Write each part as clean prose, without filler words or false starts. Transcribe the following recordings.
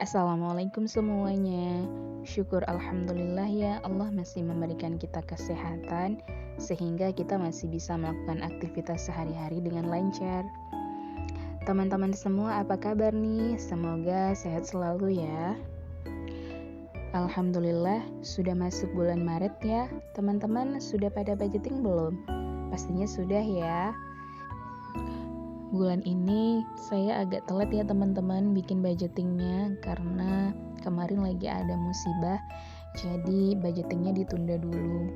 Assalamualaikum semuanya. Syukur alhamdulillah ya Allah masih memberikan kita kesehatan sehingga kita masih bisa melakukan aktivitas sehari-hari dengan lancar. Teman-teman semua apa kabar nih? Semoga sehat selalu ya. Alhamdulillah sudah masuk bulan Maret ya. Teman-teman sudah pada budgeting belum? Pastinya sudah ya. Bulan ini saya agak telat ya teman-teman bikin budgetingnya karena kemarin lagi ada musibah, jadi budgetingnya ditunda dulu.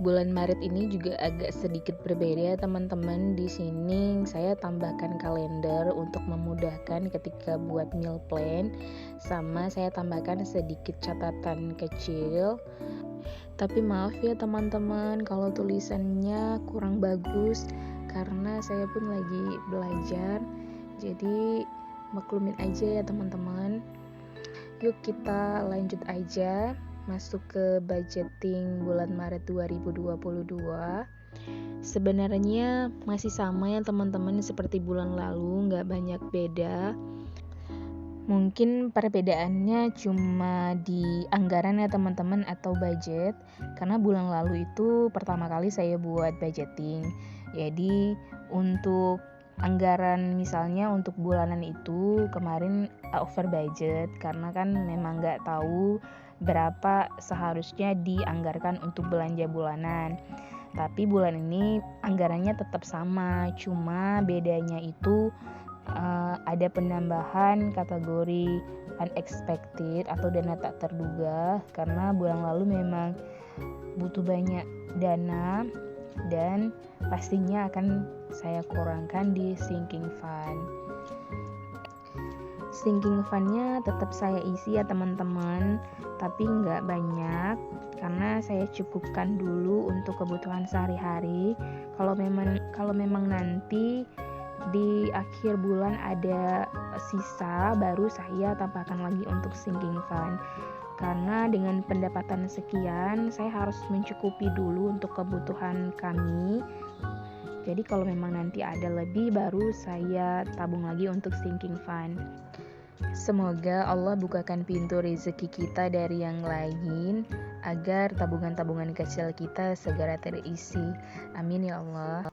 Bulan Maret ini juga agak sedikit berbeda ya teman-teman. Di sini saya tambahkan kalender untuk memudahkan ketika buat meal plan, sama saya tambahkan sedikit catatan kecil. Tapi maaf ya teman-teman kalau tulisannya kurang bagus karena saya pun lagi belajar, jadi maklumin aja ya teman-teman. Yuk kita lanjut aja masuk ke budgeting bulan Maret 2022. Sebenarnya masih sama ya teman-teman seperti bulan lalu, nggak banyak beda. Mungkin perbedaannya cuma di anggaran ya teman-teman atau budget, karena bulan lalu itu pertama kali saya buat budgeting. Jadi untuk anggaran misalnya untuk bulanan itu kemarin over budget karena kan memang nggak tahu berapa seharusnya dianggarkan untuk belanja bulanan. Tapi bulan ini anggarannya tetap sama, cuma bedanya itu ada penambahan kategori unexpected atau dana tak terduga karena bulan lalu memang butuh banyak dana dan pastinya akan saya kurangkan di sinking fund. Sinking fundnya tetap saya isi ya teman-teman, tapi nggak banyak karena saya cukupkan dulu untuk kebutuhan sehari-hari. Kalau memang nanti di akhir bulan ada sisa, baru saya tambahkan lagi untuk sinking fund. Karena dengan pendapatan sekian, saya harus mencukupi dulu untuk kebutuhan kami. Jadi kalau memang nanti ada lebih, baru saya tabung lagi untuk sinking fund. Semoga Allah bukakan pintu rezeki kita dari yang lain agar tabungan-tabungan kecil kita segera terisi. Amin ya Allah.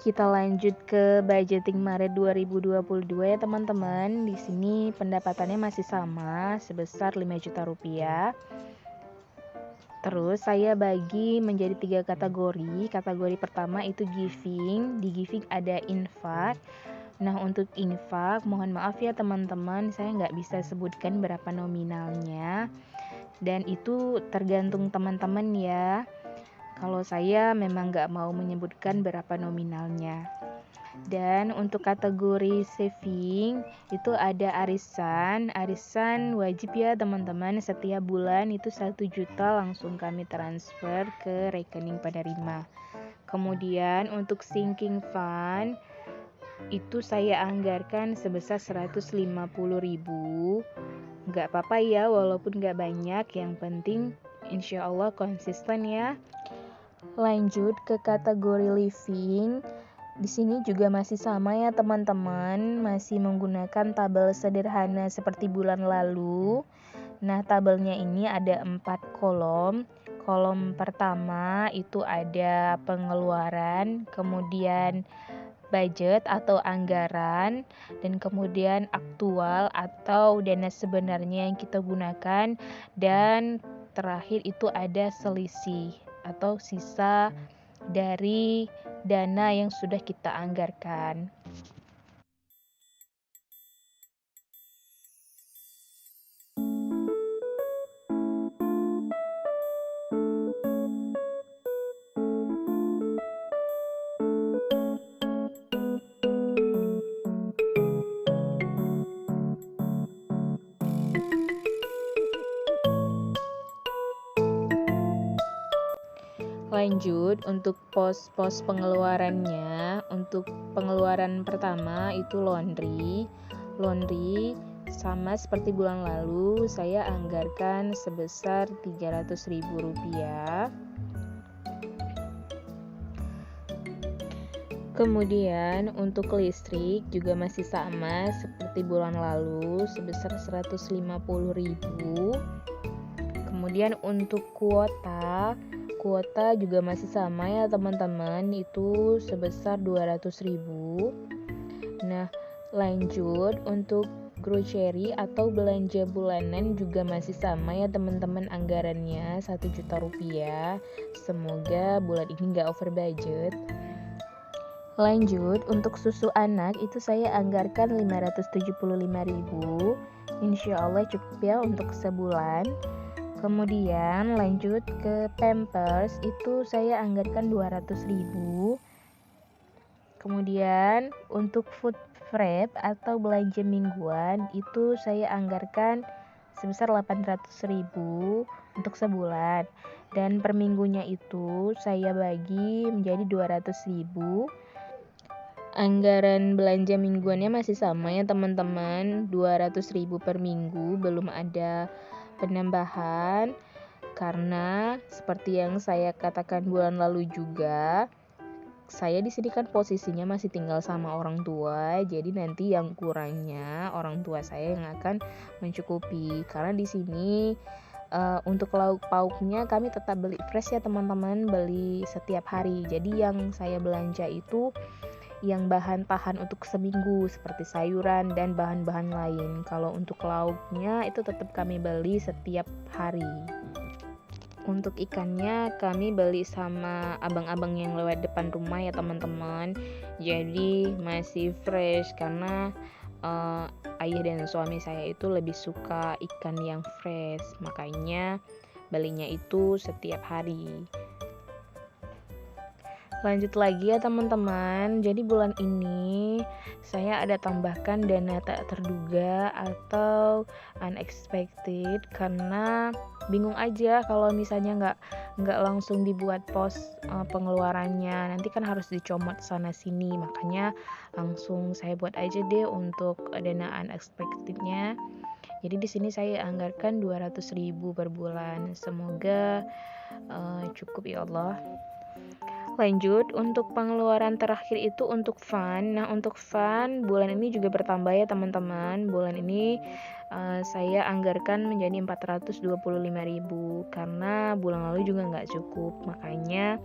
Kita lanjut ke budgeting Maret 2022 ya teman-teman. Di sini pendapatannya masih sama sebesar 5 juta rupiah. Terus saya bagi menjadi 3 kategori. Kategori pertama itu giving. Di giving ada infak. Nah untuk infak mohon maaf ya teman-teman, saya nggak bisa sebutkan berapa nominalnya. Dan itu tergantung teman-teman ya. Kalau saya memang nggak mau menyebutkan berapa nominalnya. Dan untuk kategori saving itu ada arisan wajib ya teman-teman, setiap bulan itu 1 juta langsung kami transfer ke rekening penerima. Kemudian untuk sinking fund itu saya anggarkan sebesar 150.000. Nggak apa-apa ya walaupun nggak banyak, yang penting insya Allah konsisten ya. Lanjut ke kategori living. Di sini juga masih sama ya teman-teman, masih menggunakan tabel sederhana seperti bulan lalu. Nah, tabelnya ini ada 4 kolom. Kolom pertama itu ada pengeluaran, kemudian budget atau anggaran, dan kemudian aktual atau dana sebenarnya yang kita gunakan, dan terakhir itu ada selisih atau sisa dari dana yang sudah kita anggarkan. Lanjut untuk pos-pos pengeluarannya. Untuk pengeluaran pertama itu laundry. Laundry sama seperti bulan lalu, saya anggarkan sebesar Rp300.000. Kemudian untuk listrik juga masih sama seperti bulan lalu sebesar Rp150.000. Kemudian untuk kuota juga masih sama ya teman-teman, itu sebesar Rp200.000. Nah, lanjut untuk grocery atau belanja bulanan juga masih sama ya teman-teman, anggarannya Rp1 juta. Semoga bulan ini nggak over budget. Lanjut untuk susu anak itu saya anggarkan Rp575.000. Insya Allah cukup ya untuk sebulan. Kemudian lanjut ke Pampers itu saya anggarkan Rp200.000. Kemudian untuk food prep atau belanja mingguan itu saya anggarkan sebesar Rp800.000 untuk sebulan. Dan per minggunya itu saya bagi menjadi Rp200.000. Anggaran belanja mingguannya masih sama ya teman-teman, Rp200.000 per minggu, belum ada penambahan. Karena seperti yang saya katakan bulan lalu juga, saya di sini kan posisinya masih tinggal sama orang tua, jadi nanti yang kurangnya orang tua saya yang akan mencukupi. Karena di sini untuk lauk pauknya kami tetap beli fresh ya teman-teman, beli setiap hari. Jadi yang saya belanja itu yang bahan tahan untuk seminggu seperti sayuran dan bahan-bahan lain. Kalau untuk lauknya itu tetap kami beli setiap hari. Untuk ikannya kami beli sama abang-abang yang lewat depan rumah ya teman-teman. Jadi masih fresh karena ayah dan suami saya itu lebih suka ikan yang fresh. Makanya belinya itu setiap hari. Lanjut lagi ya teman-teman. Jadi bulan ini saya ada tambahkan dana tak terduga atau unexpected karena bingung aja kalau misalnya nggak langsung dibuat pos pengeluarannya, nanti kan harus dicomot sana sini. Makanya langsung saya buat aja deh untuk dana unexpectednya. Jadi di sini saya anggarkan Rp200.000 per bulan. Semoga cukup ya Allah. Lanjut untuk pengeluaran terakhir itu untuk fun. Nah untuk fun bulan ini juga bertambah ya teman-teman. Bulan ini saya anggarkan menjadi Rp425.000 karena bulan lalu juga nggak cukup. Makanya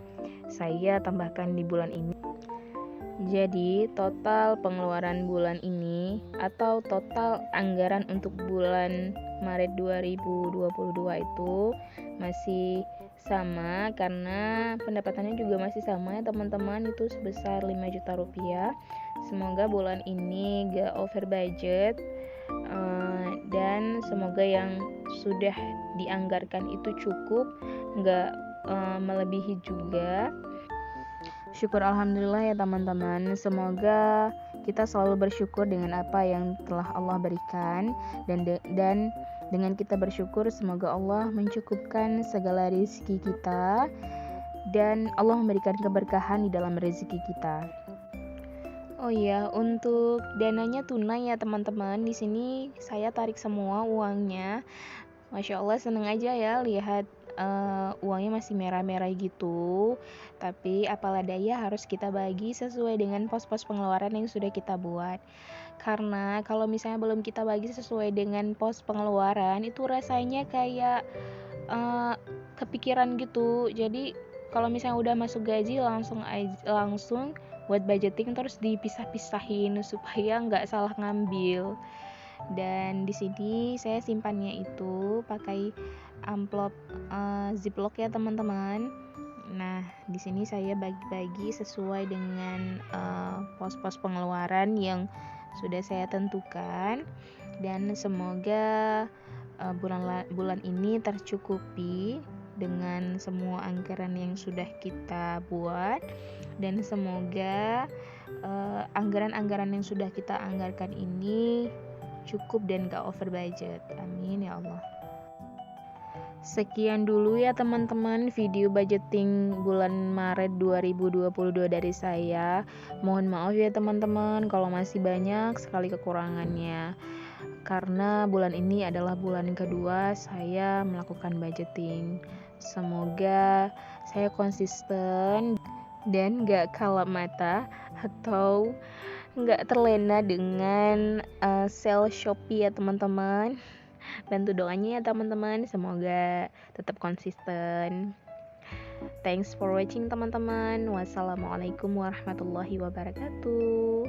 saya tambahkan di bulan ini. Jadi total pengeluaran bulan ini atau total anggaran untuk bulan Maret 2022 itu masih sama karena pendapatannya juga masih sama ya teman-teman, itu sebesar Rp5 juta. Semoga bulan ini gak over budget dan semoga yang sudah dianggarkan itu cukup, gak melebihi juga. Syukur alhamdulillah ya teman-teman. Semoga kita selalu bersyukur dengan apa yang telah Allah berikan dan dengan kita bersyukur semoga Allah mencukupkan segala rezeki kita dan Allah memberikan keberkahan di dalam rezeki kita. Oh iya, untuk dananya tunai ya teman-teman. Di sini saya tarik semua uangnya. Masya Allah, seneng aja ya lihat uangnya masih merah-merah gitu. Tapi apalah daya, harus kita bagi sesuai dengan pos-pos pengeluaran yang sudah kita buat. Karena kalau misalnya belum kita bagi sesuai dengan pos pengeluaran, itu rasanya kayak kepikiran gitu. Jadi kalau misalnya udah masuk gaji langsung buat budgeting, terus dipisah-pisahin supaya nggak salah ngambil. Dan di sini saya simpannya itu pakai amplop ziplock ya teman-teman. Nah, di sini saya bagi-bagi sesuai dengan pos-pos pengeluaran yang sudah saya tentukan, dan semoga bulan ini tercukupi dengan semua anggaran yang sudah kita buat, dan semoga anggaran-anggaran yang sudah kita anggarkan ini cukup dan gak over budget. Amin ya Allah. Sekian dulu ya teman-teman video budgeting bulan Maret 2022 dari saya. Mohon maaf ya teman-teman kalau masih banyak sekali kekurangannya. Karena bulan ini adalah bulan kedua saya melakukan budgeting. Semoga saya konsisten dan gak kalap mata atau gak terlena dengan sale Shopee ya teman-teman. Bantu doanya ya teman-teman, semoga tetap konsisten. Thanks for watching teman-teman. Wassalamualaikum warahmatullahi wabarakatuh.